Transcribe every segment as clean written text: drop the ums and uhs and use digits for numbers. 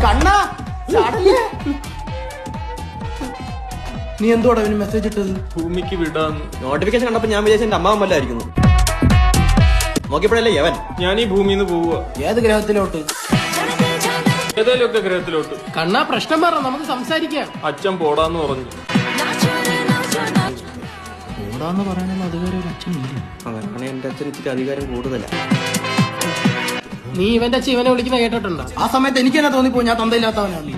കണ്ണാ ചാടല്ലേ? നീ എന്തോടാ അവന് മെസ്സേജ് ഇട്ടത്? ഭൂമിക്ക് വിടാന്ന്. നോട്ടിഫിക്കേഷൻ കണ്ടപ്പോ ഞാൻ വിചാരിച്ച എന്റെ അമ്മാവൻ വല്ലായിരിക്കുന്നു. നോക്കിയപ്പോഴല്ലേ യവൻ. ഞാൻ ഈ ഭൂമിന്ന് പോവുക. ഏത് ഗ്രഹത്തിലോട്ട്? ഏതായാലും ഒക്കെ ഗ്രഹത്തിലോട്ട്. കണ്ണാ പ്രശ്നം പറ, നമുക്ക് സംസാരിക്കാം. അച്ഛൻ പോടാന്ന് പറഞ്ഞു. ഓടാന്ന് പറയാനുള്ള അധികാരം ഒരു അച്ഛനില്ല. അവനാണ് എന്റെ അച്ഛൻ ഇച്ചിരി അധികാരം കൂടുതലാ. നീ ഇവന്റെ അച്ഛൻ ഇവനെ വിളിക്കുന്ന കേട്ടിട്ടുണ്ടോ? ആ സമയത്ത് എനിക്ക് തന്നെ തോന്നിപ്പോ ഞാൻ തന്തയില്ലാത്തവനാണ്.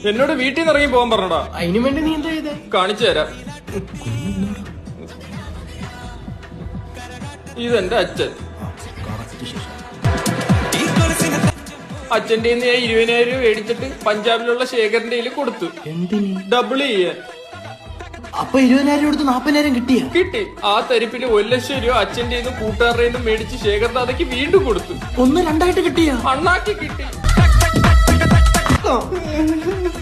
എന്നോട് വീട്ടിൽ നിന്ന് ഇറങ്ങി പോകാൻ പറഞ്ഞടാ. അതിനു വേണ്ടി നീ എന്താ ചെയ്തേ? കാണിച്ചു തരാം. ഇതെന്റെ അച്ഛൻ. അച്ഛന്റെ 20,000 രൂപ മേടിച്ചിട്ട് പഞ്ചാബിലുള്ള ശേഖരന്റെ കയ്യിൽ കൊടുത്തു. എന്തിന്? ഡബിൾ ചെയ്യാൻ. അപ്പൊ 20,000 കൊടുത്ത് 40,000 കിട്ടിയ? കിട്ടി. ആ തരിപ്പില് 1,00,000 രൂപ അച്ഛന്റെ കൂട്ടുകാരുടെ മേടിച്ച് ശേഖരദാദയ്ക്ക് വീണ്ടും കൊടുത്തു. 1-2 കിട്ടിയ? അണ്ണാക്കി കിട്ടി.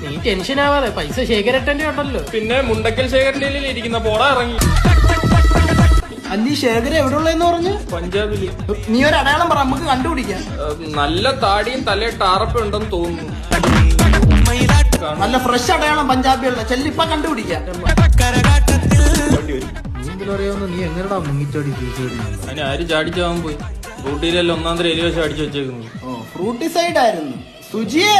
നീ ടെൻഷൻ ആവാതെ, പൈസ ശേഖരട്ടന്റെ ഉണ്ടല്ലോ. പിന്നെ മുണ്ടക്കൽ ശേഖരന്റെ ഇരിക്കുന്ന പോടാ ഇറങ്ങി. അല്ലീ ശേഖര എവിടെയുള്ളതെന്ന് പറഞ്ഞു? പഞ്ചാബില്. നീ ഒരു അടയാളം പറ, നമുക്ക് കണ്ടുപിടിക്കാം. നല്ല താടിയും തലേ ടാറപ്പ ഉണ്ടെന്ന് തോന്നുന്നു. നല്ല ഫ്രഷ് അടയാളം പഞ്ചാബിയുള്ള ചെല്ലിപ്പ കണ്ടുപിടിക്കാം. നീ എങ്ങനെടാ മുങ്ങിച്ചോടി? അതിന് ആര് ചാടിച്ചാവാൻ പോയി? ഫ്രൂട്ടിയിലെല്ലാം 1-ാം തരം എലിവശം അടിച്ചു വെച്ചേക്കുന്നു. ഫ്രൂട്ടി സൈഡ് ആയിരുന്നു സുജിയേ.